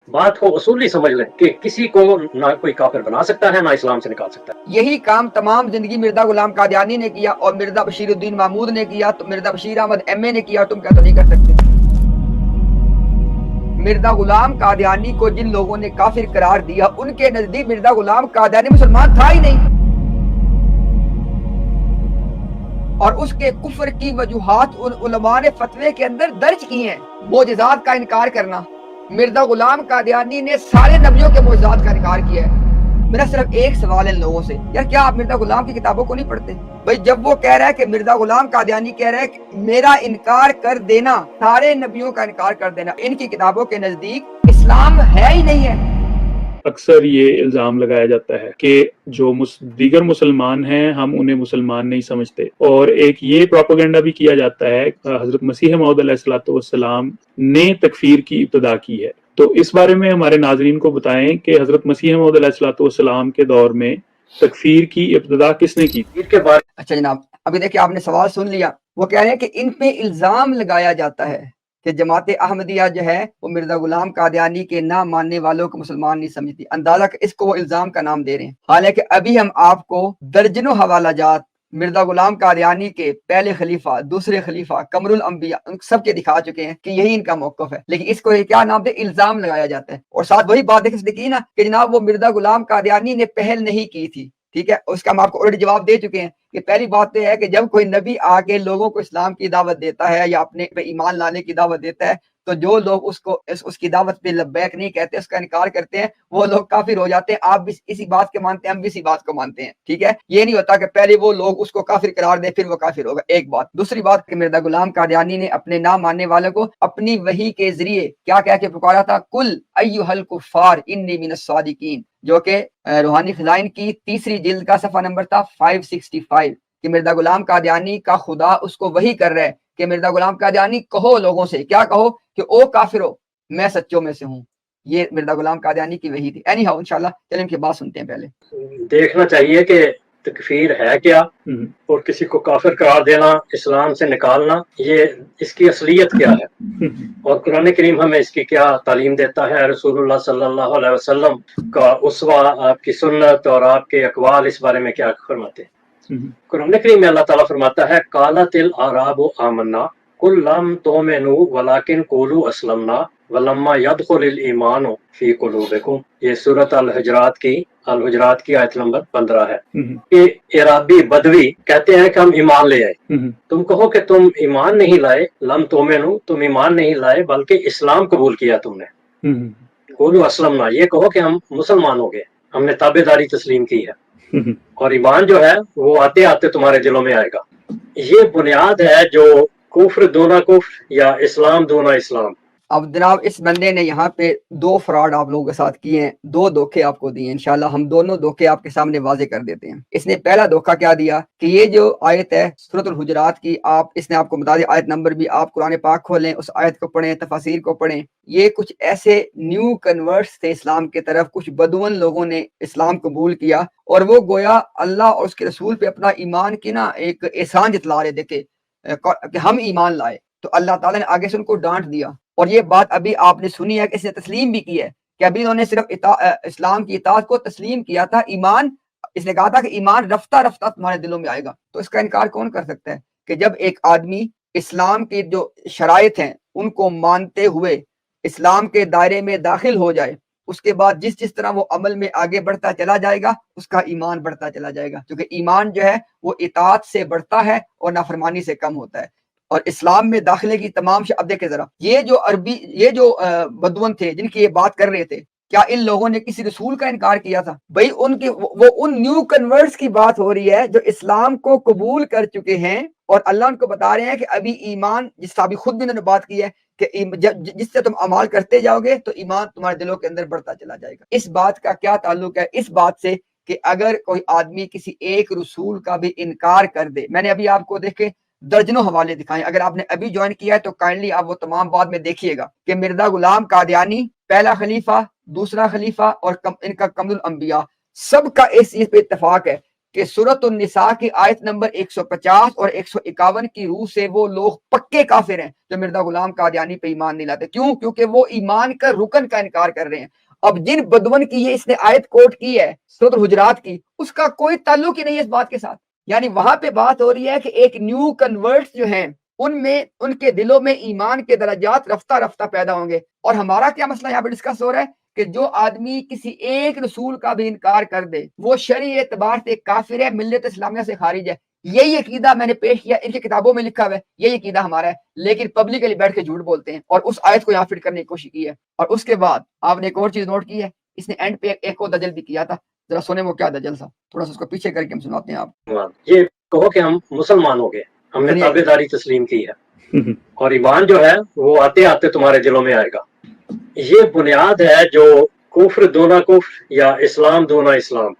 بات کو اصولی سمجھ لیں کہ کسی کو نہ کوئی کافر بنا سکتا ہے نہ اسلام سے نکال سکتا ہے۔ یہی کام تمام زندگی مرزا غلام قادیانی نے کیا اور مرزا بشیر الدین محمود نے کیا، تو مرزا بشیر احمد ایم اے نے کیا، تم کیا تو نہیں کر سکتے؟ مرزا غلام قادیانی کو جن لوگوں نے کافر قرار دیا ان کے نزدیک مرزا غلام قادیانی مسلمان تھا ہی نہیں، اور اس کے کفر کی وجوہات ان علماء نے فتوے کے اندر درج کی ہیں۔ معجزات کا انکار کرنا، مرزا غلام قادیانی نے سارے نبیوں کے معجزات کا انکار کیا ہے۔ میرا صرف ایک سوال ہے لوگوں سے، یار کیا آپ مرزا غلام کی کتابوں کو نہیں پڑھتے؟ بھائی جب وہ کہہ رہا ہے کہ مرزا غلام قادیانی کہہ رہا ہے کہ میرا انکار کر دینا، سارے نبیوں کا انکار کر دینا، ان کی کتابوں کے نزدیک اسلام ہے ہی نہیں ہے۔ اکثر یہ الزام لگایا جاتا ہے کہ جو دیگر مسلمان ہیں ہم انہیں مسلمان نہیں سمجھتے، اور ایک یہ پروپیگنڈا بھی کیا جاتا ہے حضرت مسیح موعود علیہ الصلوۃ والسلام نے تکفیر کی ابتدا کی ہے۔ تو اس بارے میں ہمارے ناظرین کو بتائیں کہ حضرت مسیح موعود علیہ الصلوۃ والسلام کے دور میں تکفیر کی ابتدا کس نے کی؟ کے بارے اچھا جناب، ابھی دیکھیں آپ نے سوال سن لیا، وہ کہہ رہے ہیں کہ ان پہ الزام لگایا جاتا ہے کہ جماعت احمدیہ جو ہے وہ مرزا غلام قادیانی کے نہ ماننے والوں کو مسلمان نہیں سمجھتی۔ اندازہ کہ اس کو وہ الزام کا نام دے رہے ہیں، حالانکہ ابھی ہم آپ کو درجنوں حوالہ جات مرزا غلام قادیانی کے پہلے خلیفہ، دوسرے خلیفہ، قمر الانبیاء سب کے دکھا چکے ہیں کہ یہی ان کا موقف ہے، لیکن اس کو کیا نام دے؟ الزام لگایا جاتا ہے۔ اور ساتھ وہی بات دیکھی نا کہ جناب وہ مرزا غلام قادیانی نے پہل نہیں کی تھی، ٹھیک ہے، اس کا ہم آپ کو آلریڈی جواب دے چکے ہیں کہ پہلی بات یہ ہے کہ جب کوئی نبی آ کے لوگوں کو اسلام کی دعوت دیتا ہے یا اپنے پہ ایمان لانے کی دعوت دیتا ہے، تو جو لوگ اس کی دعوت پہ لبیک نہیں کہتے، اس کا انکار کرتے ہیں، وہ لوگ کافر ہو جاتے ہیں۔ آپ بھی اسی بات کے مانتے ہیں، ہم بھی اسی بات کو مانتے ہیں، ٹھیک ہے۔ یہ نہیں ہوتا کہ پہلے وہ لوگ اس کو کافر قرار دیں پھر وہ کافر ہوگا، ایک بات۔ دوسری بات کہ مرزا غلام قادیانی نے اپنے نہ ماننے والوں کو اپنی وحی کے ذریعے کیا کہہ کے پکارا تھا؟ کل ایھا الکفار انی من الصادقین، جو کہ روحانی خزائن کی تیسری جلد کا صفحہ نمبر تھا 565، کہ مرزا غلام قادیانی کا خدا اس کو وحی کر رہا ہے کہ مرزا غلام قادیانی کہو لوگوں سے، کیا کہو؟ کہ او کافرو میں سچوں میں سے ہوں۔ یہ مرزا غلام قادیانی کی وحی تھی۔ اینی ہاؤ انشاءاللہ چلیں ان کی بات سنتے ہیں۔ پہلے دیکھنا چاہیے کہ تکفیر ہے کیا، اور کسی کو کافر قرار دینا، اسلام سے نکالنا، یہ اس کی اصلیت کیا ہے، اور قرآن کریم ہمیں اس کی کیا تعلیم دیتا ہے، رسول اللہ صلی اللہ علیہ وسلم کا اسوہ، آپ کی سنت اور آپ کے اقوال اس بارے میں کیا فرماتے ہیں۔ قرآن کریم میں اللہ تعالیٰ فرماتا ہے قالت الاعراب آمنا قل لم تؤمنوا ولکن قولوا اسلمنا ولما يدخل الایمان فی قلوبکم، یہ سورۃ الحجرات کی آیت نمبر 15 ہے کہ عرابی بدوی کہتے ہیں کہ ہم ایمان لے آئے، تم کہو کہ تم ایمان نہیں لائے، لم تؤمنوا تم ایمان نہیں لائے بلکہ اسلام قبول کیا تم نے، قولوا اسلمنا یہ کہو کہ ہم مسلمان ہو گئے، ہم نے تابع داری تسلیم کی ہے، اور ایمان جو ہے وہ آتے آتے تمہارے دلوں میں آئے گا۔ یہ بنیاد ہے جو کفر دونا کفر یا اسلام دونا اسلام۔ اب جناب اس بندے نے یہاں پہ دو فراڈ آپ لوگوں کے ساتھ کیے ہیں، دو دھوکے آپ کو دیے ہیں، انشاءاللہ ہم دونوں دھوکے آپ کے سامنے واضح کر دیتے ہیں۔ اس نے پہلا دھوکا کیا دیا کہ یہ جو آیت ہے سورۃ الحجرات کی، اس نے آپ کو بتا دیا آیت نمبر بھی، آپ قرآن پاک کھولیں، اس آیت کو پڑھیں، تفاسیر کو پڑھیں، یہ کچھ ایسے نیو کنورٹس تھے اسلام کی طرف، کچھ بدون لوگوں نے اسلام قبول کیا، اور وہ گویا اللہ اور اس کے رسول پہ اپنا ایمان کی نا ایک احسان جتلا رہے، دیکھے کہ ہم ایمان لائے، تو اللہ تعالیٰ نے آگے سے ان کو ڈانٹ دیا۔ اور یہ بات ابھی آپ نے سنی ہے کہ اس نے تسلیم بھی کی ہے کہ ابھی انہوں نے صرف اسلام کی اطاعت کو تسلیم کیا تھا، ایمان اس نے کہا تھا کہ ایمان رفتہ رفتہ تمہارے دلوں میں آئے گا۔ تو اس کا انکار کون کر سکتا ہے کہ جب ایک آدمی اسلام کی جو شرائط ہیں ان کو مانتے ہوئے اسلام کے دائرے میں داخل ہو جائے، اس کے بعد جس طرح وہ عمل میں آگے بڑھتا چلا جائے گا اس کا ایمان بڑھتا چلا جائے گا، کیونکہ ایمان جو ہے وہ اطاعت سے بڑھتا ہے اور نافرمانی سے کم ہوتا ہے۔ اور اسلام میں داخلے کی تمام اب دیکھیں ذرا، یہ جو بدون تھے جن کی یہ بات کر رہے تھے، کیا ان لوگوں نے کسی رسول کا انکار کیا تھا؟ بھائی ان نیو کنورٹس کی بات ہو رہی ہے جو اسلام کو قبول کر چکے ہیں، اور اللہ ان کو بتا رہے ہیں کہ ابھی ایمان، جس سے ابھی خود بھی انہوں نے بات کی ہے کہ جس سے تم اعمال کرتے جاؤ گے تو ایمان تمہارے دلوں کے اندر بڑھتا چلا جائے گا۔ اس بات کا کیا تعلق ہے اس بات سے کہ اگر کوئی آدمی کسی ایک رسول کا بھی انکار کر دے؟ میں نے ابھی آپ کو دیکھے درجنوں حوالے دکھائیں، اگر آپ نے ابھی جوائن کیا ہے تو کائنڈلی آپ وہ تمام بعد میں دیکھیے گا کہ مرزا غلام قادیانی پہلا خلیفہ، دوسرا خلیفہ اور ان کا قمر الانبیاء، سب کا اس چیز پہ اتفاق ہے کہ سورۃ النساء کی آیت نمبر 150 اور 151 کی روح سے وہ لوگ پکے کافر ہیں جو مرزا غلام قادیانی پہ ایمان نہیں لاتے. کیوں؟ کیونکہ وہ ایمان کا رکن کا انکار کر رہے ہیں. اب جن بدون کی یہ اس نے آیت کوٹ کی ہے سورۃ الحجرات کی، اس کا کوئی تعلق ہی نہیں ہے اس بات کے ساتھ. یعنی وہاں پہ بات ہو رہی ہے کہ ایک نیو کنورٹس جو ہیں ان کے دلوں میں ایمان کے درجات رفتہ رفتہ پیدا ہوں گے. اور ہمارا کیا مسئلہ یہاں پہ ڈسکس ہو رہا ہے کہ جو آدمی کسی ایک رسول کا بھی انکار کر دے وہ شرعی اعتبار سے کافر ہے، ملت اسلامیہ سے خارج ہے. یہی عقیدہ میں نے پیش کیا، ان کی کتابوں میں لکھا ہوا ہے، یہی عقیدہ ہمارا ہے. لیکن پبلکلی بیٹھ کے جھوٹ بولتے ہیں اور اس آیت کو یہاں فٹ کرنے کی کوشش کی ہے. اور اس کے بعد آپ نے ایک اور چیز نوٹ کی ہے، اس نے اینڈ پہ ایک اور دجل بھی کیا تھا. ذرا سنیں وہ کیا دجل تھا، تھوڑا سا اس کو پیچھے کر کے ہم سناتے ہیں. آپ یہ کہو کہ ہم مسلمان ہو گئے، ہم نے تابع داری تسلیم کی ہے اور ایمان جو ہے وہ آتے آتے تمہارے دلوں میں آئے گا. یہ بنیاد ہے جو کفر دونا کفر یا اسلام دونا اسلام،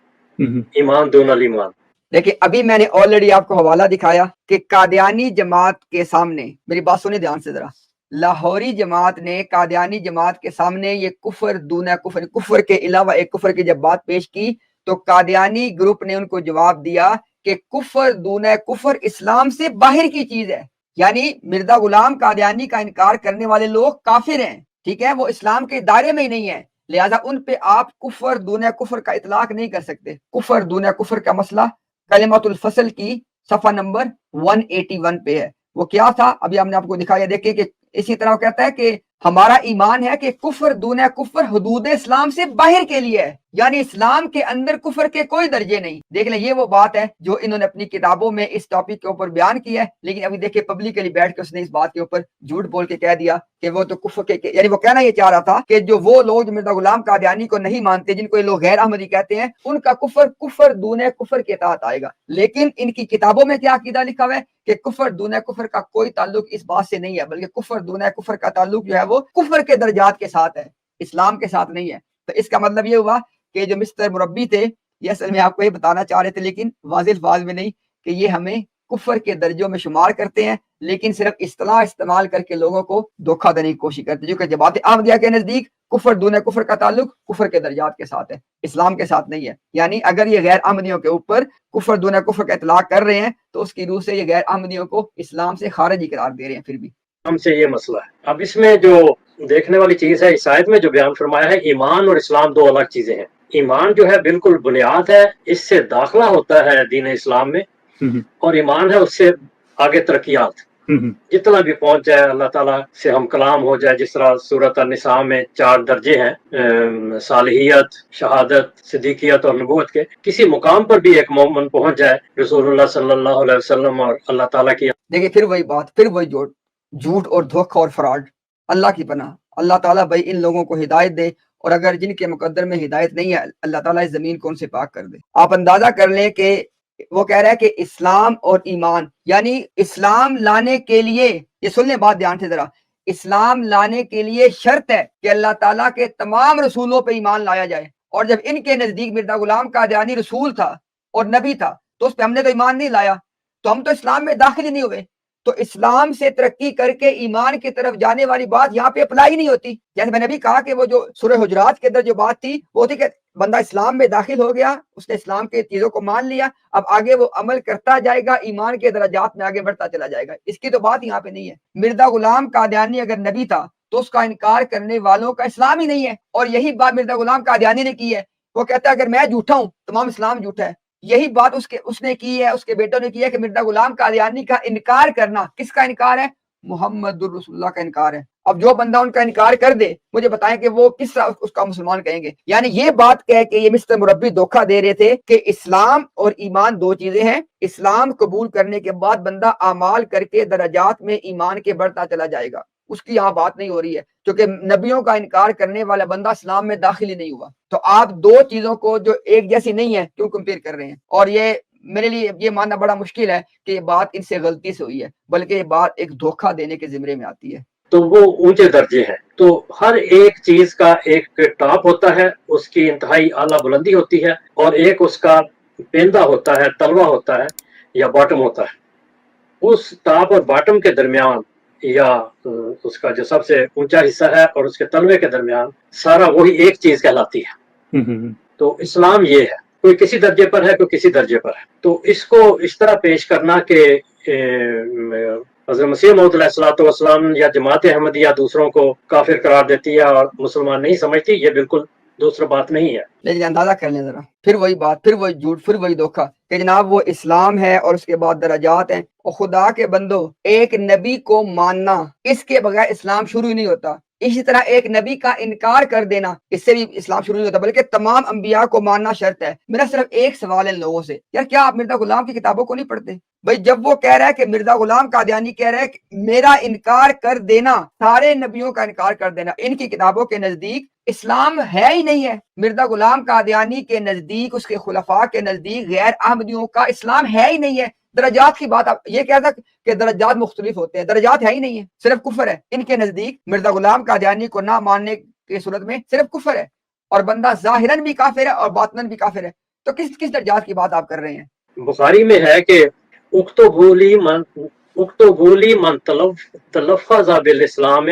ایمان دونا ایمان. دیکھیں ابھی میں نے آلریڈی آپ کو حوالہ دکھایا کہ قادیانی جماعت کے سامنے، میری بات سنیں دھیان سے ذرا، لاہوری جماعت نے قادیانی جماعت کے سامنے یہ کفر دونہ کفر، کفر کے علاوہ ایک کفر کی جب بات پیش کی تو قادیانی گروپ نے ان کو جواب دیا کہ کفر دونہ کفر اسلام سے باہر کی چیز ہے. یعنی مرزا غلام قادیانی کا انکار کرنے والے لوگ کافر ہیں، ٹھیک ہے، وہ اسلام کے دائرے میں ہی نہیں ہے، لہذا ان پہ آپ کفر دونہ کفر کا اطلاق نہیں کر سکتے. کفر دونہ کفر کا مسئلہ کلمۃ الفصل کی صفحہ نمبر 181 پہ ہے. وہ کیا تھا ابھی ہم نے آپ کو دکھایا، دیکھیں کہ اسی طرح وہ کہتا ہے کہ ہمارا ایمان ہے کہ کفر دونہ کفر حدود اسلام سے باہر کے لیے ہے، یعنی اسلام کے اندر کفر کے کوئی درجے نہیں. دیکھ لیں یہ وہ بات ہے جو انہوں نے اپنی کتابوں میں اس ٹاپک کے اوپر بیان کی ہے، لیکن ابھی دیکھیں پبلکلی بیٹھ کے اس نے اس بات کے اوپر جھوٹ بول کے کہہ دیا کہ وہ تو کفر کے، یعنی وہ کہنا یہ چاہ رہا تھا کہ جو وہ لوگ جو مرزا غلام قادیانی کو نہیں مانتے، جن کو یہ لوگ غیر احمدی کہتے ہیں، ان کا کفر کفر دونہ کفر کے تحت آئے گا. لیکن ان کی کتابوں میں کیا عقیدہ لکھا ہوا ہے کہ کفر دونہ کفر کا کوئی تعلق اس بات سے نہیں ہے، بلکہ کفر دونہ کفر کا تعلق جو ہے وہ کفر کے درجات کے ساتھ ہے، اسلام کے ساتھ نہیں ہے. تو اس کا مطلب یہ ہوا کہ جو مسٹر مربی تھے یہ اصل میں آپ کو یہ بتانا چاہ رہے تھے، لیکن واضح الفاظ میں نہیں، کہ یہ ہمیں کفر کے درجوں میں شمار کرتے ہیں، لیکن صرف اصطلاح استعمال کر کے لوگوں کو دھوکہ دینے کی کوشش کرتے ہیں، جو کہ جماعت احمدیہ کے نزدیک کفر دونہ کفر کا تعلق کفر کے درجات کے ساتھ ہے، اسلام کے ساتھ نہیں ہے. یعنی اگر یہ غیر احمدیوں کے اوپر کفر دونہ کفر کا اطلاق کر رہے ہیں تو اس کی روح سے یہ غیر احمدیوں کو اسلام سے خارج ہی قرار دے رہے ہیں. پھر بھی ہم سے یہ مسئلہ ہے. اب اس میں جو دیکھنے والی چیز ہے، اس آیت میں جو بیان فرمایا ہے، ایمان اور اسلام دو الگ چیزیں ہیں. ایمان جو ہے بالکل بنیاد ہے، اس سے داخلہ ہوتا ہے دین اسلام میں، اور ایمان ہے اس سے آگے ترقیات، جتنا بھی پہنچ جائے اللہ تعالیٰ سے ہم کلام ہو جائے. جس طرح سورۃ النساء میں 4 درجے ہیں، صالحیت، شہادت، صدیقیت اور نبوت کے. کسی مقام پر بھی ایک مومن پہنچ جائے رسول اللہ صلی اللہ علیہ وسلم اور اللہ تعالیٰ کی. دیکھیں پھر وہی بات، پھر وہی جھوٹ اور دھوکہ اور فراڈ. اللہ کی پناہ، اللہ تعالیٰ بھائی ان لوگوں کو ہدایت دے، اور اگر جن کے مقدر میں ہدایت نہیں ہے اللہ تعالیٰ اس زمین کو ان سے پاک کر دے. آپ اندازہ کر لیں کہ وہ کہہ رہا ہے کہ اسلام اور ایمان، یعنی اسلام لانے کے لیے، یہ سن لیں بات دھیان سے ذرا، اسلام لانے کے لیے شرط ہے کہ اللہ تعالیٰ کے تمام رسولوں پہ ایمان لایا جائے. اور جب ان کے نزدیک مرزا غلام قادیانی رسول تھا اور نبی تھا تو اس پہ ہم نے تو ایمان نہیں لایا، تو ہم تو اسلام میں داخل ہی نہیں ہوئے. تو اسلام سے ترقی کر کے ایمان کی طرف جانے والی بات یہاں پہ اپلائی نہیں ہوتی. جیسے میں نے بھی کہا کہ وہ جو سورہ حجرات کے اندر جو بات تھی وہ تھی کہ بندہ اسلام میں داخل ہو گیا، اس نے اسلام کے چیزوں کو مان لیا، اب آگے وہ عمل کرتا جائے گا، ایمان کے درجات میں آگے بڑھتا چلا جائے گا. اس کی تو بات یہاں پہ نہیں ہے. مرزا غلام قادیانی اگر نبی تھا تو اس کا انکار کرنے والوں کا اسلام ہی نہیں ہے. اور یہی بات مرزا غلام قادیانی نے کی ہے. وہ کہتا ہے اگر میں جھوٹا ہوں تمام اسلام جھوٹا ہے. یہی بات اس نے کی ہے، اس کے بیٹوں نے کی ہے کہ مرزا غلام قادیانی کا انکار کرنا، کس کا انکار ہے؟ محمد الرسول اللہ کا انکار ہے. اب جو بندہ ان کا انکار کر دے مجھے بتائیں کہ وہ کس طرح اس کا مسلمان کہیں گے. یعنی یہ بات کہہ کے یہ مسٹر مربی دھوکہ دے رہے تھے کہ اسلام اور ایمان دو چیزیں ہیں. اسلام قبول کرنے کے بعد بندہ اعمال کر کے درجات میں ایمان کے بڑھتا چلا جائے گا. اس کی یہاں بات نہیں ہو رہی ہے، کیونکہ نبیوں کا انکار کرنے والا بندہ اسلام میں داخل ہی نہیں ہوا. تو آپ دو چیزوں کو جو ایک جیسی نہیں ہے کیوں کمپیئر کر رہے ہیں؟ اور یہ میرے لیے یہ ماننا بڑا مشکل ہے کہ یہ بات ان سے غلطی سے ہوئی ہے، بلکہ یہ بات ایک دھوکہ دینے کے زمرے میں آتی ہے. تو وہ اونچے درجے ہیں. تو ہر ایک چیز کا ایک ٹاپ ہوتا ہے، اس کی انتہائی اعلیٰ بلندی ہوتی ہے، اور ایک اس کا پیندہ ہوتا ہے، تلوہ ہوتا ہے یا باٹم ہوتا ہے. اس ٹاپ اور باٹم کے درمیان یا اس کا جو سب سے اونچا حصہ ہے اور اس کے تلوے کے درمیان سارا وہی ایک چیز کہلاتی ہے. تو اسلام یہ ہے. کوئی کسی درجے پر ہے کوئی کسی درجے پر ہے. تو اس کو اس طرح پیش کرنا کہ حضرت مسیح موعود علیہ الصلوۃ والسلام یا جماعت احمدیہ دوسروں کو کافر قرار دیتی ہے اور مسلمان نہیں سمجھتی، یہ بالکل دوسرا بات نہیں ہے. لیکن اندازہ کر لیں ذرا، پھر وہی بات، پھر وہی جھوٹ، پھر وہی دھوکہ کہ جناب وہ اسلام ہے اور اس کے بعد درجات ہیں. اور خدا کے بندو، ایک نبی کو ماننا، اس کے بغیر اسلام شروع ہی نہیں ہوتا. اسی طرح ایک نبی کا انکار کر دینا، اس سے بھی اسلام شروع نہیں ہوتا، بلکہ تمام انبیاء کو ماننا شرط ہے. میرا صرف ایک سوال ہے لوگوں سے، یار کیا آپ مرزا غلام کی کتابوں کو نہیں پڑھتے؟ بھائی جب وہ کہہ رہا ہے کہ مرزا غلام قادیانی کہہ رہا ہے کہ میرا انکار کر دینا، سارے نبیوں کا انکار کر دینا، ان کی کتابوں کے نزدیک اسلام ہے ہی نہیں ہے. مرزا غلام قادیانی کے نزدیک، اس کے خلفاء کے نزدیک غیر احمدیوں کا اسلام ہے ہی نہیں ہے. درجات کی بات آپ یہ کہہ سکتے کہ درجات مختلف ہوتے ہیں، درجات ہے ہی نہیں ہے، صرف کفر ہے. ان کے نزدیک مرزا غلام قادیانی کو نہ ماننے کی صورت میں صرف کفر ہے، اور بندہ ظاہراً بھی کافر ہے اور باطناً بھی کافر ہے. تو کس درجات کی بات آپ کر رہے ہیں؟ بخاری میں ہے کہ اکتبولی من تلفظ بالاسلام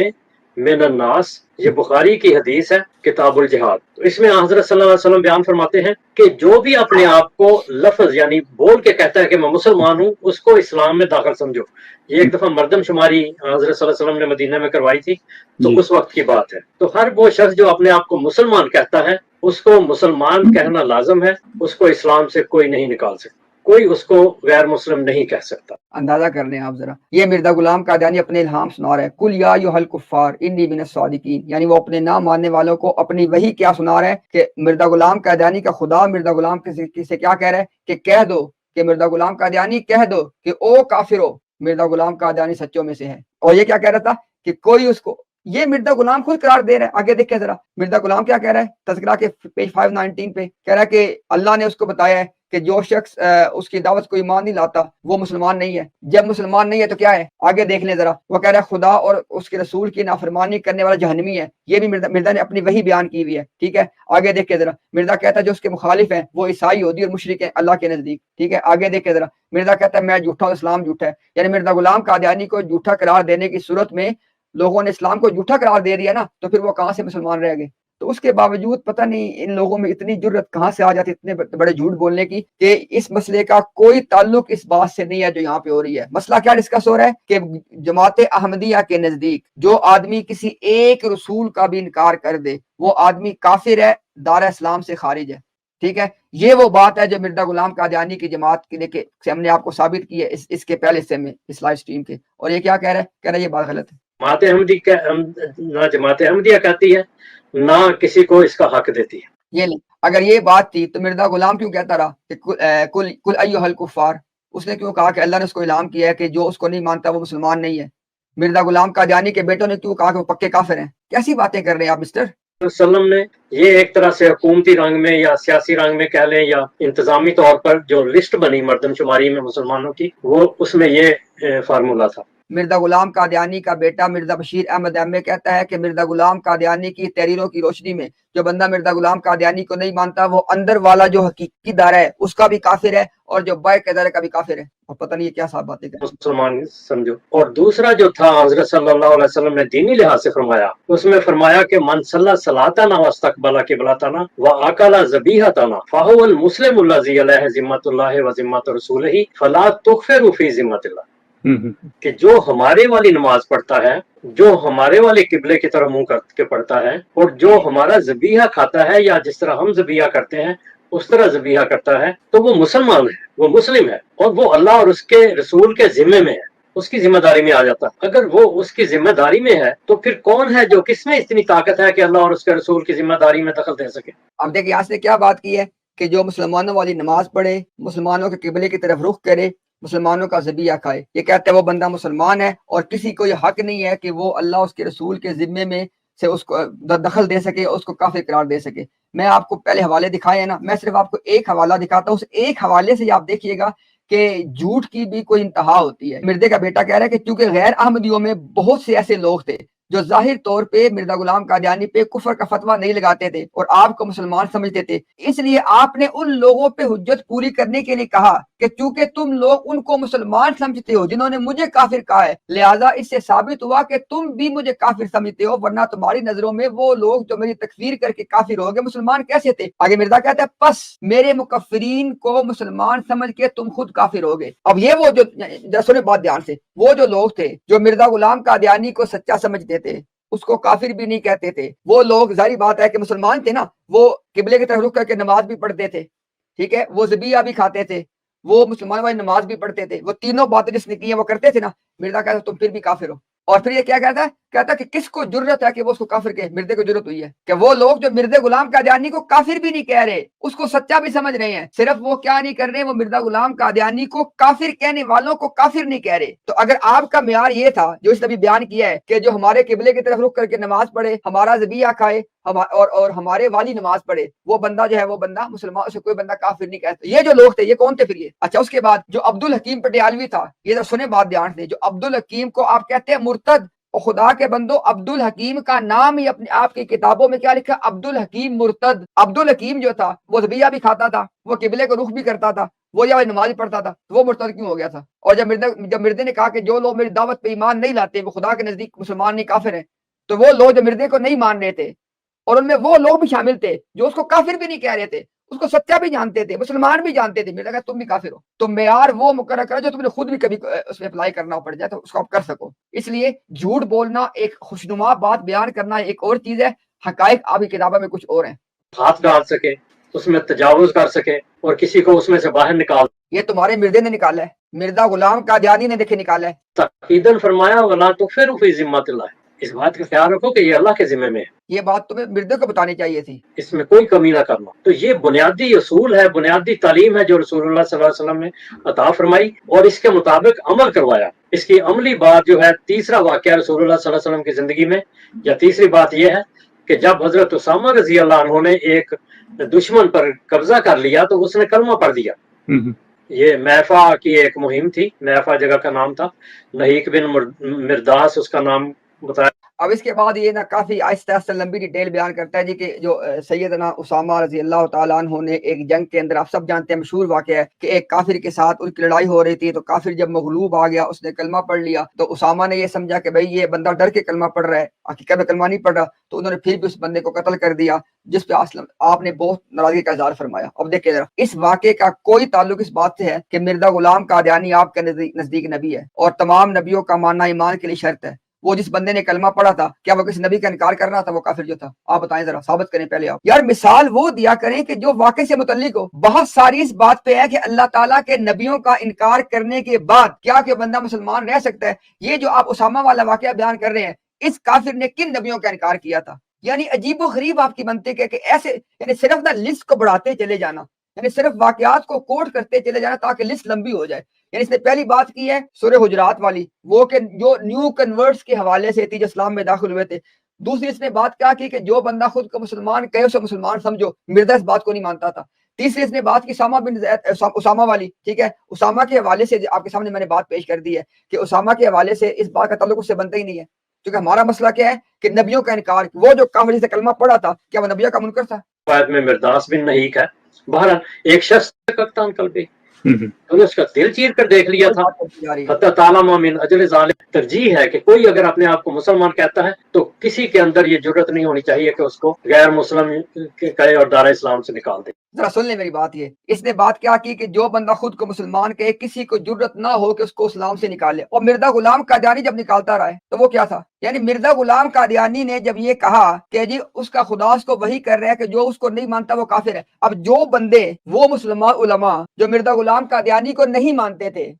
من الناس، یہ بخاری کی حدیث ہے کتاب الجہاد. تو اس میں حضرت صلی اللہ علیہ وسلم بیان فرماتے ہیں کہ جو بھی اپنے آپ کو لفظ یعنی بول کے کہتا ہے کہ میں مسلمان ہوں، اس کو اسلام میں داخل سمجھو. یہ ایک دفعہ مردم شماری حضرت صلی اللہ علیہ وسلم نے مدینہ میں کروائی تھی، تو اس وقت کی بات ہے. تو ہر وہ شخص جو اپنے آپ کو مسلمان کہتا ہے، اس کو مسلمان کہنا لازم ہے، اس کو اسلام سے کوئی نہیں نکال سکتا، کوئی اس کو غیر مسلم نہیں کہہ سکتا. اندازہ کر لیں آپ ذرا، یہ مرزا غلام قادیانی اپنے الہام سنا رہا ہے، کل یا ایھا الکفار انی من الصادقین، یعنی وہ اپنے نہ ماننے والوں کو اپنی وہی کیا سنا رہا ہے کہ مرزا غلام قادیانی کا خدا مرزا غلام سے کیا کہہ رہا ہے کہ کہہ دو کہ مرزا غلام قادیانی کہہ دو کہ او کافرو، مرزا غلام قادیانی سچوں میں سے ہے. اور یہ کیا کہہ رہا تھا کہ کوئی اس کو، یہ مرزا غلام خود قرار دے رہا ہے. آگے دیکھیں ذرا مرزا غلام کیا کہہ رہا ہے تذکرہ کے پیج 519 پہ، کہہ رہا ہے کہ اللہ نے اس کو بتایا ہے کہ جو شخص اس کی دعوت کو ایمان نہیں لاتا وہ مسلمان نہیں ہے. جب مسلمان نہیں ہے تو کیا ہے؟ آگے دیکھ لیں ذرا، وہ کہہ رہا ہے خدا اور اس کے رسول کی نافرمانی کرنے والا جہنمی ہے. یہ بھی مرزا نے اپنی وہی بیان کی ہوئی ہے. ٹھیک ہے، آگے دیکھیں ذرا، مرزا کہتا ہے جو اس کے مخالف ہیں وہ عیسائی، یہودی اور مشرک ہیں اللہ کے نزدیک. ٹھیک ہے، آگے دیکھیں ذرا، مرزا کہتا ہے میں جھوٹا ہوں، اسلام جھوٹا ہے. یعنی مرزا غلام قادیانی کو جھوٹا قرار دینے کی صورت میں لوگوں نے اسلام کو جھوٹا قرار دے دیا نا، تو پھر وہ کہاں سے مسلمان رہ گئے؟ تو اس کے باوجود پتہ نہیں ان لوگوں میں اتنی جرت کہاں سے آ جاتی اتنے بڑے جھوٹ بولنے کی کہ اس مسئلے کا کوئی تعلق اس بات سے نہیں ہے جو یہاں پہ ہو رہی ہے. مسئلہ کیا ڈسکس ہو رہا ہے کہ جماعت احمدیہ کے نزدیک جو آدمی کسی ایک رسول کا بھی انکار کر دے وہ آدمی کافر ہے، دار اسلام سے خارج ہے. ٹھیک ہے، یہ وہ بات ہے جو مرزا غلام قادیانی کی جماعت کے ہم نے آپ کو ثابت کی ہے اس کے پہلے حصے میں اس لائیو سٹریم کے. اور یہ کیا کہہ رہا ہے؟ کہہ رہا ہے یہ بات غلط ہے. نہ جماعت احمدیہ کہتی ہے نہ کسی کو اس کا حق دیتی ہے. یہ لیں، اگر یہ بات تھی تو مرزا غلام کیوں کہتا رہا کہ کل ایھا الکفار؟ اس نے کیوں کہا کہ اللہ نے اس کو اعلان کیا ہے کہ جو اس کو نہیں مانتا وہ مسلمان نہیں ہے؟ مرزا غلام قادیانی کے بیٹوں نے کیوں کہا کہ وہ پکے کافر ہیں؟ کیسی باتیں کر رہے ہیں آپ مسٹر؟ وسلم نے یہ ایک طرح سے حکومتی رنگ میں یا سیاسی رنگ میں کہہ لیں یا انتظامی طور پر جو لسٹ بنی مردم شماری میں مسلمانوں کی، وہ اس میں یہ فارمولا تھا. مرزا غلام قادیانی کا بیٹا مرزا بشیر احمد ایم کہتا ہے کہ مرزا غلام قادیانی کی تحریروں کی روشنی میں جو بندہ مرزا غلام قادیانی کو نہیں مانتا وہ اندر والا جو حقیقی دائرہ ہے اس کا بھی کافر ہے اور جو باہر کے دائرے کا بھی کافر ہے. اور پتہ نہیں یہ کیا صاحب باتیں کریں. مسلمان سمجھو. اور دوسرا جو تھا حضرت صلی اللہ علیہ وسلم نے دینی لحاظ سے فرمایا، اس میں فرمایا کہ من صلی صلاتنا واستقبل قبلتنا واکل ذبیحتنا فهو المسلم الذي علیہ ذمۃ اللہ وذمۃ رسولہ فلا تغفر فی ذمۃ اللہ. کہ جو ہمارے والی نماز پڑھتا ہے، جو ہمارے والے قبلے کی طرف منہ کر کے پڑھتا ہے، اور جو ہمارا ذبیحہ کھاتا ہے یا جس طرح ہم ذبیحہ کرتے ہیں اس طرح ذبیحہ کرتا ہے، تو وہ مسلمان ہے، وہ مسلم ہے، اور وہ اللہ اور اس کے رسول کے ذمے میں ہے، اس کی ذمہ داری میں آ جاتا ہے. اگر وہ اس کی ذمہ داری میں ہے تو پھر کون ہے جو کس میں اتنی طاقت ہے کہ اللہ اور اس کے رسول کی ذمہ داری میں دخل دے سکے؟ اب دیکھیں یہاں سے کیا بات کی ہے کہ جو مسلمانوں والی نماز پڑھے، مسلمانوں کے قبلے کی طرف رخ کرے، مسلمانوں کا ذبیحہ کھائے، یہ کہتے ہیں وہ بندہ مسلمان ہے اور کسی کو یہ حق نہیں ہے کہ وہ اللہ اس کے رسول کے ذمے میں سے اس کو دخل دے سکے، اس کو کافر قرار دے سکے. میں آپ کو پہلے حوالے دکھائے ہیں نا، میں صرف آپ کو ایک حوالہ دکھاتا ہوں، اس ایک حوالے سے آپ دیکھیے گا کہ جھوٹ کی بھی کوئی انتہا ہوتی ہے. مرزے کا بیٹا کہہ رہا ہے کہ کیونکہ غیر احمدیوں میں بہت سے ایسے لوگ تھے جو ظاہر طور پہ مرزا غلام قادیانی پہ کفر کا فتویٰ نہیں لگاتے تھے اور آپ کو مسلمان سمجھتے تھے، اس لیے آپ نے ان لوگوں پہ حجت پوری کرنے کے لیے کہا کہ چونکہ تم لوگ ان کو مسلمان سمجھتے ہو جنہوں نے مجھے کافر کہا ہے، لہٰذا اس سے ثابت ہوا کہ تم بھی مجھے کافر سمجھتے ہو، ورنہ تمہاری نظروں میں وہ لوگ جو میری تکفیر کر کے کافر ہو گئے مسلمان کیسے تھے؟ آگے مرزا کہتا ہے پس میرے مکفرین کو مسلمان سمجھ کے تم خود کافر ہو گئے۔ اب یہ وہ جو سنیں بات دھیان سے، وہ جو لوگ تھے جو مرزا غلام قادیانی کو سچا سمجھتے تھے، اس کو کافر بھی نہیں کہتے تھے، وہ لوگ ظاہری بات ہے کہ مسلمان تھے نا، وہ قبلے کی طرف رخ کر کے نماز بھی پڑھتے تھے، ٹھیک ہے، وہ ذبیحہ بھی کھاتے تھے، وہ مسلمان والی نماز بھی پڑھتے تھے، وہ تینوں باتیں جس نے کی ہیں وہ کرتے تھے نا۔ مرزا کہتا تم پھر بھی کافر ہو، اور پھر یہ کیا کہتا ہے؟ کہتا کہ کس کو جرت ہے کہ وہ اس کو کافر کہے؟ مرزے کو جرت ہوئی ہے کہ وہ لوگ جو مرزا غلام قادیانی کو کافر بھی نہیں کہہ رہے، اس کو سچا بھی سمجھ رہے ہیں، صرف وہ کیا نہیں کر رہے، وہ مرزا غلام قادیانی کو کافر کہنے والوں کو کافر نہیں کہہ رہے۔ تو اگر آپ کا معیار یہ تھا جو اس نے ابھی بیان کیا ہے کہ جو ہمارے قبلے کی طرف رخ کر کے نماز پڑھے، ہمارا ذبیحہ کھائے اور ہمارے والی نماز پڑھے، وہ بندہ جو ہے وہ بندہ مسلمان، اسے کوئی بندہ کافر نہیں کہتا۔ یہ جو لوگ تھے یہ کون تھے پھر یہ؟ اچھا، اس کے بعد جو عبد الحکیم پٹیالوی تھا، یہ تو سنیں بات دھیان سے، جو عبد الحکیم کو آپ کہتے ہیں مرتد، اور خدا کے بندو عبد الحکیم کا نام ہی اپنے آپ کی کتابوں میں کیا لکھا؟ عبد الحکیم مرتد۔ عبد الحکیم جو تھا وہ ذبیحہ بھی کھاتا تھا، وہ قبلے کو رخ بھی کرتا تھا، وہ یا نماز پڑھتا تھا، تو وہ مرتد کیوں ہو گیا تھا؟ اور جب مردے نے کہا کہ جو لوگ میری دعوت پہ ایمان نہیں لاتے وہ خدا کے نزدیک مسلمان نہیں کافر ہیں، تو وہ لوگ جو مردے کو نہیں مان رہے تھے، اور ان میں وہ لوگ بھی شامل تھے جو اس کو کافر بھی نہیں کہہ رہے تھے، اس کو سچا بھی جانتے تھے، مسلمان بھی جانتے تھے، میرا کہا تم بھی کافر ہو۔ تو معیار وہ مقرر کرو جو تم نے خود بھی کبھی اس میں اپلائی کرنا پڑ جائے تو اس کو آپ کر سکو۔ اس لیے جھوٹ بولنا ایک خوشنما بات بیان کرنا ایک اور چیز ہے، حقائق آپ کی کتابوں میں کچھ اور ہیں۔ ہاتھ ڈال سکے، اس میں تجاوز کر سکے اور کسی کو اس میں سے باہر نکال، یہ تمہارے مردے نے نکالا ہے، مرزا غلام قادیانی نے دیکھے نکالا ہے۔ تقیداً فرمایا ولا تکفروا فی ذمۃ اللہ، اس بات کا خیال رکھو کہ یہ اللہ کے ذمے میں ہے، یہ بات تمہیں مردے کو بتانی چاہیے تھی۔ اس میں کوئی کمی نہ کرنا۔ تو یہ بنیادی اصول ہے، بنیادی تعلیم ہے جو رسول اللہ صلی اللہ علیہ وسلم نے عطا فرمائی اور اس کے مطابق عمل کروایا۔ اس کی عملی بات جو ہے، تیسرا واقعہ رسول اللہ صلی اللہ علیہ وسلم کی زندگی میں، یا تیسری بات یہ ہے کہ جب حضرت اسامہ رضی اللہ عنہ نے ایک دشمن پر قبضہ کر لیا تو اس نے کلمہ پڑھ دیا۔ یہ میفا کی ایک مہم تھی، میفا جگہ کا نام تھا، نہیک بن مرداس اس کا نام بتایا۔ اب اس کے بعد یہ نا کافی آہستہ آہستہ لمبی ڈیٹیل بیان کرتا ہے جی کہ جو سیدنا اسامہ رضی اللہ تعالیٰ عنہ نے ایک جنگ کے اندر، آپ سب جانتے ہیں مشہور واقعہ ہے کہ ایک کافر کے ساتھ ان کی لڑائی ہو رہی تھی، تو کافر جب مغلوب آ گیا اس نے کلمہ پڑھ لیا، تو اسامہ نے یہ سمجھا کہ بھئی یہ بندہ ڈر کے کلمہ پڑھ رہا ہے، حقیقت میں کلمہ نہیں پڑھ رہا، تو انہوں نے پھر بھی اس بندے کو قتل کر دیا، جس پہ آپ نے بہت ناراضگی کا اظہار فرمایا۔ اب دیکھیں ذرا، اس واقعے کا کوئی تعلق اس بات سے ہے کہ مرزا غلام قادیانی آپ کے نزدیک نبی ہے اور تمام نبیوں کا ماننا ایمان کے لیے شرط ہے۔ وہ جس بندے نے کلمہ پڑھا تھا، کیا وہ کسی نبی کا انکار کر رہا تھا؟ وہ کافر جو تھا، آپ بتائیں ذرا، ثابت کریں پہلے آپ۔ یار مثال وہ دیا کریں کہ جو واقعے سے متعلق ہو۔ بہت ساری اس بات پہ ہے کہ اللہ تعالیٰ کے نبیوں کا انکار کرنے کے بعد کیا کہ بندہ مسلمان رہ سکتا ہے؟ یہ جو آپ اسامہ والا واقعہ بیان کر رہے ہیں، اس کافر نے کن نبیوں کا انکار کیا تھا؟ یعنی عجیب و غریب آپ کی منطق ہے کہ ایسے یعنی صرف نہ لسٹ کو بڑھاتے چلے جانا، یعنی صرف واقعات کو کوٹ کرتے چلے جانا تاکہ لسٹ لمبی ہو جائے۔ یعنی اس نے پہلی بات کی ہے سورہ حجرات والی، وہ کہ جو نیو کنورٹس کے حوالے سے تھی جو اسلام میں داخل ہوئے تھے۔ دوسری اس نے بات کیا کی کہ جو بندہ خود کو مسلمان کہے اسے مسلمان سمجھو، مرزا اس بات کو نہیں مانتا تھا۔ تیسری اس نے بات کی اسامہ والی، ٹھیک ہے، اسامہ کے حوالے سے آپ کے سامنے میں نے بات پیش کر دی ہے کہ اسامہ کے حوالے سے اس بات کا تعلق اس سے بنتا ہی نہیں ہے، کیونکہ ہمارا مسئلہ کیا ہے کہ نبیوں کا انکار، وہ جو کافر سے کلمہ پڑھا تھا کیا وہ نبیوں کا منکر تھا؟ روایت میں مرداس بن نہیک ہے۔ بہرحال ایک شخص کپتان قلبی، انہوں نے اس کا دل چیر کر دیکھ لیا تھا۔ حتی تعلم من اجل ذالک، ترجیح ہے کہ کوئی اگر اپنے آپ کو مسلمان کہتا ہے تو کسی کے اندر یہ جرت نہیں ہونی چاہیے کہ اس کو غیر مسلم کہے اور دار اسلام سے نکال دے۔ ذرا سن لیں میری بات، یہ اس نے بات کیا کی کہ جو بندہ خود کو مسلمان کہے کسی کو جرت نہ ہو کہ اس کو اسلام سے نکالے، اور مرزا غلام قادیانی جب نکالتا رہا ہے تو وہ کیا تھا؟ یعنی مرزا غلام قادیانی نے جب یہ کہا کہ جی اس کا خدا اس کو وہی کر رہا ہے کہ جو اس کو نہیں مانتا وہ کافر ہے۔ اب جو بندے وہ مسلمان علماء جو مرزا غلام قادیانی کو نہیں مانتے تھے،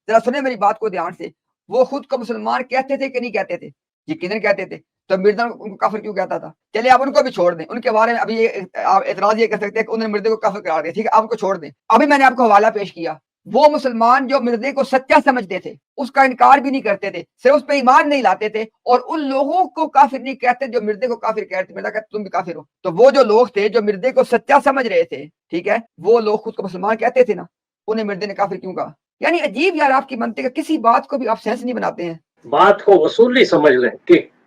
ذرا سنیں میری بات کو دھیان سے، وہ خود کو مسلمان کہتے تھے کہ نہیں کہتے تھے؟ یقیناً کہتے تھے، تو مرزا ان کو کافر کیوں کہتا تھا؟ چلیے آپ ان کو بھی چھوڑ دیں، ان کے بارے میں ابھی آپ اعتراض یہ کر سکتے ہیں کہ انہوں نے مرزے کو کافر قرار دیا، ٹھیک ہے، آپ ان کو چھوڑ دیں۔ ابھی میں نے آپ کو حوالہ پیش کیا، وہ مسلمان جو مرزے کو سچا سمجھتے تھے، اس کا انکار بھی نہیں کرتے تھے، صرف اس پہ ایمان نہیں لاتے تھے، اور ان لوگوں کو کافر نہیں کہتے جو مرزے کو کافر کہتے، مرزا کہتے تم بھی کافر ہو۔ تو وہ جو لوگ تھے جو مرزے کو سچا سمجھ رہے تھے، ٹھیک ہے، وہ لوگ خود کو مسلمان کہتے تھے نا، انہیں مرزے نے کافر کیوں کہا؟ یعنی عجیب یار آپ کی منطق ہے، کسی بات کو بھی آپ سینس نہیں بناتے ہیں۔ بات کو اصولی سمجھ لیں کہ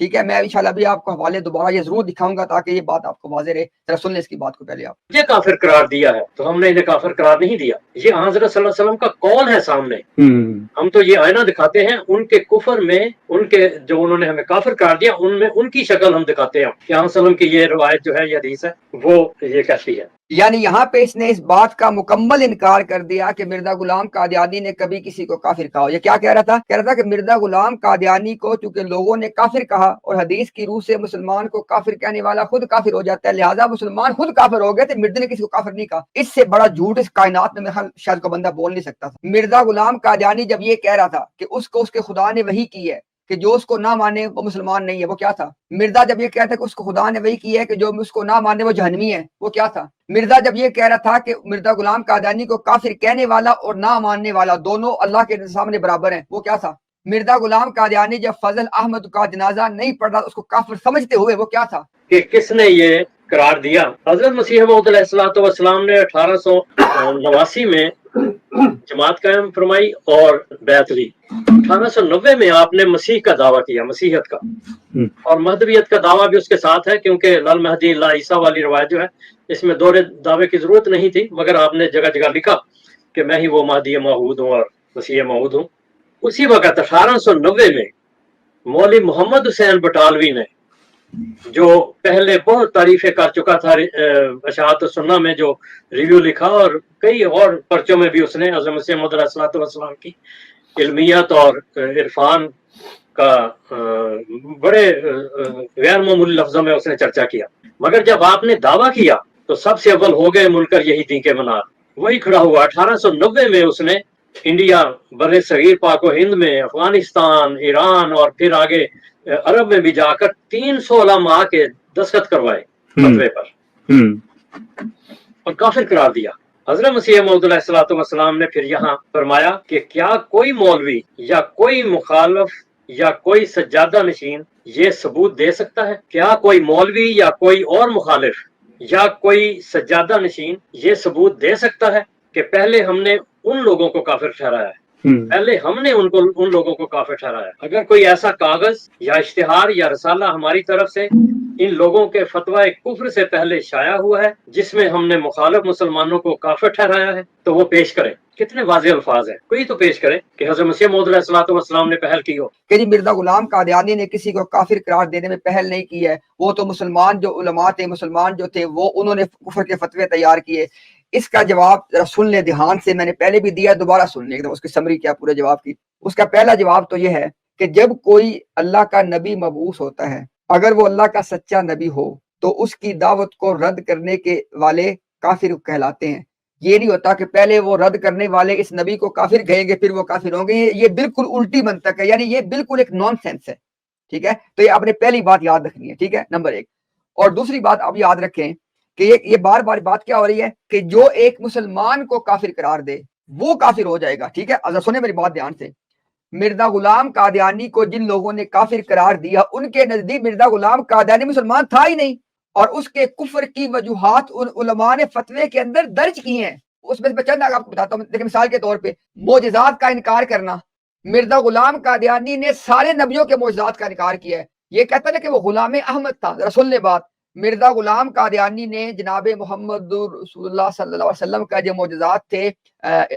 ٹھیک ہے، میں انشاءاللہ بھی آپ کو حوالے دوبارہ یہ ضرور دکھاؤں گا تاکہ یہ بات آپ کو واضح رہے. ذرا سن لیں اس کی بات کو پہلے آپ. یہ کافر قرار دیا ہے تو ہم نے انہیں کافر قرار نہیں دیا، یہ حضرت صلی اللہ علیہ وسلم کا قول ہے سامنے. ہم تو یہ آئینہ دکھاتے ہیں ان کے کفر میں، ان کے جو انہوں نے ہمیں کافر قرار دیا ان میں ان کی شکل ہم دکھاتے ہیں کہ حضرت صلی اللہ علیہ وسلم کی یہ روایت جو ہے، یہ حدیث ہے، وہ یہ کہتی ہے. یعنی یہاں پہ اس نے اس بات کا مکمل انکار کر دیا کہ مرزا غلام قادیانی نے کبھی کسی کو کافر کہا. یہ کیا کہہ رہا تھا؟ کہہ رہا تھا کہ مرزا غلام قادیانی کو چونکہ لوگوں نے کافر کہا اور حدیث کی روح سے مسلمان کو کافر کہنے والا خود کافر ہو جاتا ہے، لہٰذا مسلمان خود کافر ہو گئے تھے، مرزا نے کسی کو کافر نہیں کہا. اس سے بڑا جھوٹ اس کائنات میں شاید کو بندہ بول نہیں سکتا تھا. مرزا غلام قادیانی جب یہ کہہ رہا تھا کہ اس کو اس کے خدا نے وحی کی ہے کہ جو اس کو نہ مانے وہ مسلمان نہیں ہے، وہ کیا تھا؟ مرزا جب یہ کہتا ہے کہ اس کو خدا نے وحی کی ہے کہ جو اس کو نہ مانے وہ جہنمی ہے، وہ کیا تھا؟ مرزا جب یہ کہہ رہا تھا کہ مرزا غلام قادیانی کو کافر کہنے والا اور نہ ماننے والا دونوں اللہ کے سامنے برابر ہیں، وہ کیا تھا؟ مرزا غلام قادیانی جب فضل احمد کا جنازہ نہیں پڑھ رہا اس کو کافر سمجھتے ہوئے، وہ کیا تھا؟ کہ کس نے یہ قرار دیا؟ حضرت مسیح موعود علیہ السلام نے 1889 میں جماعت قائم فرمائی اور بیعت لی. 1890 میں آپ نے مسیح کا دعویٰ کیا، مسیحیت کا، اور مہدویت کا دعویٰ بھی اس کے ساتھ ہے، کیونکہ لال مہدی لا عیسیٰ والی روایت جو ہے اس میں دور دعوے کی ضرورت نہیں تھی، مگر آپ نے جگہ جگہ لکھا کہ میں ہی وہ مہدی موعود ہوں اور مسیح موعود ہوں. اسی وقت 1890 میں مولوی محمد حسین بٹالوی نے، جو پہلے بہت تعریفیں کر چکا تھا اشاعت السنہ میں، جو ریویو لکھا اور کئی اور پرچوں میں بھی اس نے حضرت مسیح موعود علیہ السلام کی علمیت اور عرفان کا بڑے غیر معمولی لفظوں میں اس نے چرچا کیا. مگر جب آپ نے دعویٰ کیا تو سب سے اول ہو گئے منکر یہی دین کے منار. وہی کھڑا ہوا 1890 میں اس نے انڈیا، بر صغیر، پاک و ہند میں، افغانستان، ایران اور پھر آگے عرب میں بھی جا کر 300 علماء کے دستخط کروائے فتوے پر اور کافر قرار دیا. حضرت مسیح موعود علیہ السلام نے پھر یہاں فرمایا کہ کیا کوئی مولوی یا کوئی مخالف یا کوئی سجادہ نشین یہ ثبوت دے سکتا ہے؟ کیا کوئی مولوی یا کوئی اور مخالف یا کوئی سجادہ نشین یہ ثبوت دے سکتا ہے کہ پہلے ہم نے ان لوگوں کو کافر ٹھہرایا ہے، پہلے ہم نے ان لوگوں کو کافر ٹھہرایا؟ اگر کوئی ایسا کاغذ یا اشتہار یا رسالہ ہماری طرف سے ان لوگوں کے فتوی کفر سے پہلے شائع ہوا ہے جس میں ہم نے مخالف مسلمانوں کو کافر ٹھہرایا ہے تو وہ پیش کریں. کتنے واضح الفاظ ہیں، کوئی تو پیش کرے کہ حضرت مسیح موعود علیہ السلام نے پہل کی ہو. کہ جی مرزا غلام قادیانی نے کسی کو کافر قرار دینے میں پہل نہیں کی ہے، وہ تو مسلمان جو علماء تھے، مسلمان جو تھے وہ انہوں نے کفر کے فتوے تیار کیے. اس کا جواب ذرا سن لیں دھیان سے، میں نے پہلے بھی دیا، دوبارہ سن لیں اس کی سمری کیا پورے جواب کی. اس کا پہلا جواب تو یہ ہے کہ جب کوئی اللہ کا نبی مبعوث ہوتا ہے، اگر وہ اللہ کا سچا نبی ہو تو اس کی دعوت کو رد کرنے کے والے کافر کہلاتے ہیں. یہ نہیں ہوتا کہ پہلے وہ رد کرنے والے اس نبی کو کافر کہیں گے پھر وہ کافر ہوں گے. یہ بالکل الٹی منطق ہے، یعنی یہ بالکل ایک نان سینس ہے. ٹھیک ہے، تو یہ آپ نے پہلی بات یاد رکھنی ہے. ٹھیک ہے، نمبر 1. اور دوسری بات آپ یاد رکھیں کہ یہ بار بار بات کیا ہو رہی ہے کہ جو ایک مسلمان کو کافر قرار دے وہ کافر ہو جائے گا. ٹھیک ہے، ذرا سنیں میری بات دھیان سے. مرزا غلام قادیانی کو جن لوگوں نے کافر قرار دیا ان کے نزدیک مرزا غلام قادیانی مسلمان تھا ہی نہیں، اور اس کے کفر کی وجوہات ان علماء نے فتوے کے اندر درج کی ہیں. اس میں چند آپ کو بتاتا ہوں. لیکن مثال کے طور پہ معجزات کا انکار کرنا، مرزا غلام قادیانی نے سارے نبیوں کے معجزات کا انکار کیا ہے. یہ کہتا ہے کہ وہ غلام احمد تھا. ذرا سن لے بات. مرزا غلام قادیانی نے جناب محمد رسول اللہ صلی اللہ علیہ وسلم کا جو معجزات تھے،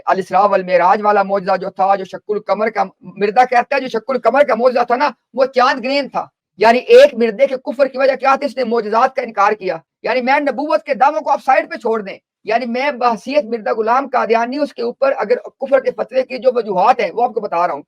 الاسراء والمعراج والا معجزہ جو تھا، جو شق القمر کا، مرزا کہتا ہے جو شق القمر کا معجزہ تھا نا وہ چاند گرین تھا. یعنی ایک مردے کے کفر کی وجہ کیا تھی؟ اس نے معجزات کا انکار کیا. یعنی میں نبوت کے دعووں کو آپ سائڈ پہ چھوڑ دیں، یعنی میں بحثیت مرزا غلام قادیانی اس کے اوپر اگر کفر کے فتوے کی جو وجوہات ہیں وہ آپ کو بتا رہا ہوں.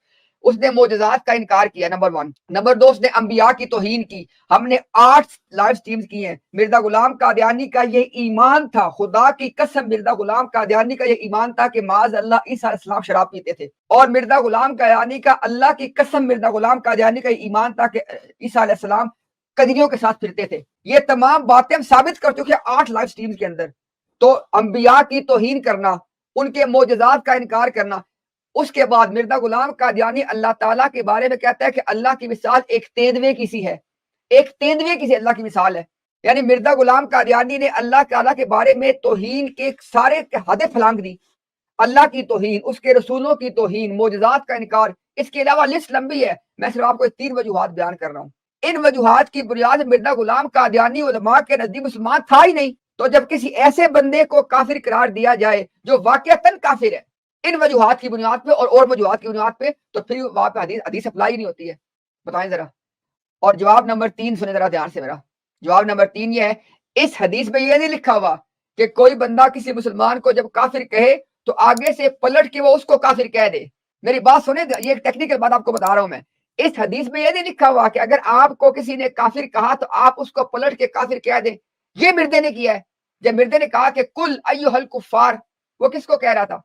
اس نے معجزات کا انکار کیا، نمبر 1. نمبر 2، اس نے انبیاء کی توہین کی. ہم نے 8 لائیو سٹریمز کی ہیں. مرزا غلام قادیانی کا یہ ایمان تھا، خدا کی قسم مرزا غلام قادیانی کا یہ ایمان تھا کہ معاذ اللہ عیسیٰ علیہ السلام شراب پیتے تھے. اور مرزا غلام قادیانی کا، اللہ کی قسم مرزا غلام قادیانی کا یہ ایمان تھا کہ عیسیٰ علیہ السلام قدیوں کے ساتھ پھرتے تھے. یہ تمام باتیں ہم ثابت کر چکے 8 لائیو سٹریمز کے اندر. تو انبیاء کی توہین کرنا، ان کے معجزات کا انکار کرنا. اس کے بعد مرزا غلام قادیانی اللہ تعالیٰ کے بارے میں کہتا ہے کہ اللہ کی مثال ایک تیندوے کی سی ہے، ایک تیندوے کی سی اللہ کی مثال ہے. یعنی مرزا غلام قادیانی نے اللہ تعالیٰ کے بارے میں توہین کے سارے حدیں پھلانگ دی. اللہ کی توہین، اس کے رسولوں کی توہین، معجزات کا انکار. اس کے علاوہ لسٹ لمبی ہے، میں صرف آپ کو 3 وجوہات بیان کر رہا ہوں. ان وجوہات کی بنیاد مرزا غلام قادیانی علماء کے نزدیک مسلمان تھا ہی نہیں. تو جب کسی ایسے بندے کو کافر قرار دیا جائے جو واقعتاً کافر ہے ان وجوہات کی بنیاد پہ اور وجوہات کی بنیاد پہ, تو پھر وہاں پہ حدیث اپلائی نہیں ہوتی ہے. بتائیں ذرا. اور جواب نمبر 3 سنیں ذرا دھیان سے میرا. جواب نمبر 3 یہ ہے, اس حدیث میں یہ نہیں لکھا ہوا کہ کوئی بندہ کسی مسلمان کو جب کافر کہے تو آگے سے پلٹ کے وہ اس کو کافر کہہ دے. میری بات سنیں, یہ ایک ٹیکنیکل بات آپ کو بتا رہا ہوں میں. اس حدیث میں یہ نہیں لکھا ہوا کہ اگر آپ کو کسی نے کافر کہا تو آپ اس کو پلٹ کے کافر کہہ دیں. یہ مردے نے کیا ہے. جب مردے نے کہا کہ کل ایھا الکفار, وہ کس کو کہہ رہا تھا؟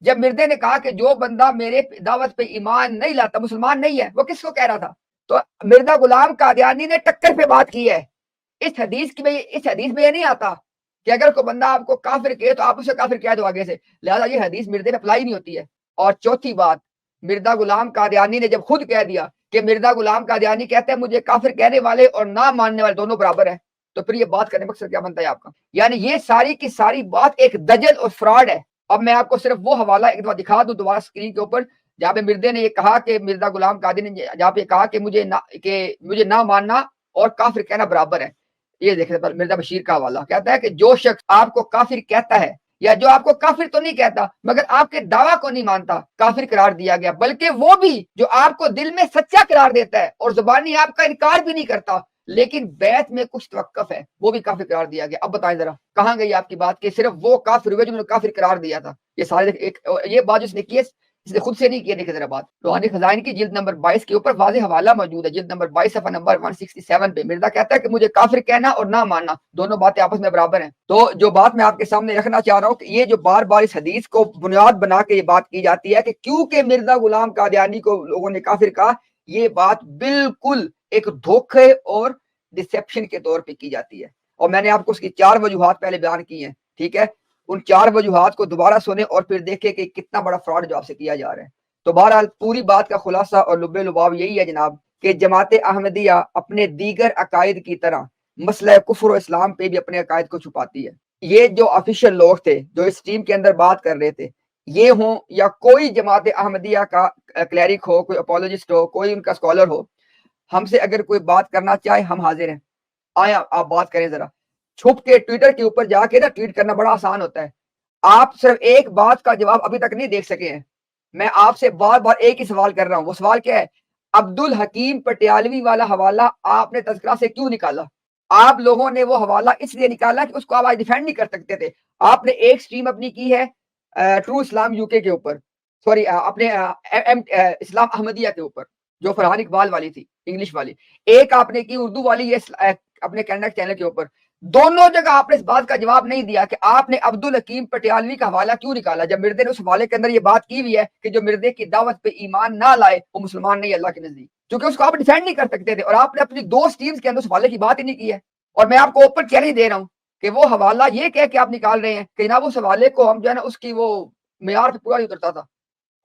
جب مردے نے کہا کہ جو بندہ میرے دعوت پہ ایمان نہیں لاتا مسلمان نہیں ہے, وہ کس کو کہہ رہا تھا؟ تو مرزا غلام قادیانی نے ٹکر پہ بات کی ہے. اس حدیث میں یہ نہیں آتا کہ اگر کوئی بندہ آپ کو کافر کہے تو آپ اسے کافر کہہ دو آگے سے. لہذا یہ حدیث مردے پہ اپلائی نہیں ہوتی ہے. اور چوتھی بات, مرزا غلام قادیانی نے جب خود کہہ دیا کہ مرزا غلام قادیانی کہتے ہیں مجھے کافر کہنے والے اور نہ ماننے والے دونوں برابر ہیں, تو پھر یہ بات کرنے مقصد کیا بنتا ہے آپ کا؟ یعنی یہ ساری کی ساری بات ایک دجل اور فراڈ ہے. اب میں آپ کو صرف وہ حوالہ ایک دفعہ دکھا دوں دوبارہ اسکرین کے اوپر, جہاں پہ مردے نے یہ کہا کہ مرزا غلام قادیانی نے جہاں پہ کہا کہ مجھے نہ ماننا اور کافر کہنا برابر ہے. یہ دیکھیں مرزا بشیر کا حوالہ کہتا ہے کہ جو شخص آپ کو کافر کہتا ہے یا جو آپ کو کافر تو نہیں کہتا مگر آپ کے دعویٰ کو نہیں مانتا, کافر قرار دیا گیا. بلکہ وہ بھی جو آپ کو دل میں سچا قرار دیتا ہے اور زبانی آپ کا انکار بھی نہیں کرتا لیکن بیعت میں کچھ توقف ہے, وہ بھی کافر قرار دیا گیا. اب بتائیں ذرا کہاں گئی آپ کی بات کہ صرف وہ کافر ہوئے جنہوں نے کافر قرار دیا تھا؟ یہ سارے یہ بات جس نے کی ہے اس نے خود سے نہیں کیا. دیکھیں ذرا بات, روحانی خزائن کی جلد نمبر 22 کے اوپر واضح حوالہ موجود ہے. جلد نمبر 22 صفحہ نمبر 167 پہ مرزا کہتا ہے کہ مجھے کافر کہنا اور نہ ماننا دونوں باتیں آپس میں برابر ہیں. تو جو بات میں آپ کے سامنے رکھنا چاہ رہا ہوں کہ یہ جو بار بار اس حدیث کو بنیاد بنا کے یہ بات کی جاتی ہے کہ کیونکہ مرزا غلام قادیانی کو لوگوں نے کافر کہا, یہ بات بالکل ایک دھوکے اور ڈسیپشن کے طور پہ کی جاتی ہے. اور میں نے آپ کو اس کی 4 وجوہات پہلے بیان کی ہیں. ٹھیک ہے, ان 4 وجوہات کو دوبارہ سنیں اور پھر دیکھیں کہ کتنا بڑا فراڈ جو آپ سے کیا جا رہا ہے. تو بہرحال پوری بات کا خلاصہ اور لب لباب یہی ہے جناب کہ جماعت احمدیہ اپنے دیگر عقائد کی طرح مسئلہ کفر و اسلام پہ بھی اپنے عقائد کو چھپاتی ہے. یہ جو آفیشیل لوگ تھے جو اس ٹیم کے اندر بات کر رہے تھے, یہ ہوں یا کوئی جماعت احمدیہ کا کلیرک ہو, کوئی اپولوجسٹ ہو, کوئی ان کا اسکالر ہو, ہم سے اگر کوئی بات کرنا چاہے ہم حاضر ہیں. آیا آپ بات کریں ذرا. چھپ کے ٹویٹر کے اوپر جا کے نا ٹویٹ کرنا بڑا آسان ہوتا ہے. آپ صرف ایک بات کا جواب ابھی تک نہیں دیکھ سکے ہیں. میں آپ سے بار بار ایک ہی سوال کر رہا ہوں. وہ سوال کیا ہے؟ عبد الحکیم پٹیالوی والا حوالہ آپ نے تذکرہ سے کیوں نکالا؟ آپ لوگوں نے وہ حوالہ اس لیے نکالا کہ اس کو آپ آج ڈیفینڈ نہیں کر سکتے تھے. آپ نے ایک سٹریم اپنی کی ہے ٹرو اسلام یو کے اوپر, سوری اپنے اسلام احمدیہ کے اوپر جو فرحان اقبال والی تھی انگلش والی, ایک آپ نے کی اردو والی اپنے کینیڈا چینل کے اوپر. دونوں جگہ آپ نے اس بات کا جواب نہیں دیا کہ آپ نے عبد الحکیم پٹیالوی کا حوالہ کیوں نکالا, جب مردے نے اس حوالے کے اندر یہ بات کی ہوئی ہے کہ جو مردے کی دعوت پہ ایمان نہ لائے وہ مسلمان نہیں اللہ کے نزدیک, کیونکہ اس کو آپ ڈیفینڈ نہیں کر سکتے تھے. اور آپ نے اپنی 2 ٹیمز کے اندر اس حوالے کی بات ہی نہیں کی ہے. اور میں آپ کو اوپن چیلنج دے رہا ہوں کہ وہ حوالہ یہ کہہ کے آپ نکال رہے ہیں کہ جناب اس حوالے کو ہم جو ہے نا اس کی وہ معیار پہ پورا نہیں اترتا تھا.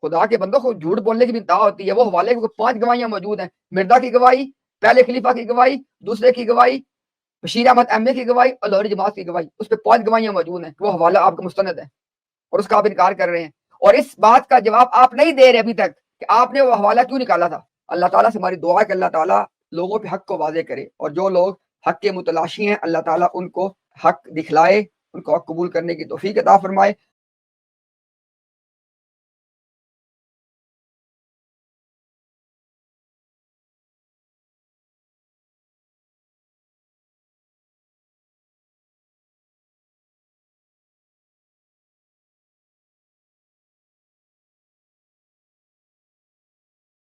خدا کے بندوں کو جھوٹ بولنے کی بھی انتہا ہوتی ہے. وہ حوالے کو 5 گواہیاں موجود ہیں, مرزا کی گواہی, پہلے خلیفہ کی گواہی, دوسرے کی گواہی, بشیر احمد ایم اے کی گواہی اور لاہوری جماعت کی گواہی. اس پہ 5 گواہیاں موجود ہیں. وہ حوالہ آپ کا مستند ہے اور اس کا آپ انکار کر رہے ہیں. اور اس بات کا جواب آپ نہیں دے رہے ابھی تک کہ آپ نے وہ حوالہ کیوں نکالا تھا. اللہ تعالیٰ سے ہماری دعا ہے کہ اللہ تعالیٰ لوگوں پہ حق کو واضح کرے, اور جو لوگ حق کے متلاشی ہیں اللہ تعالیٰ ان کو حق دکھلائے, ان کو حق قبول کرنے کی توفیق عطا فرمائے.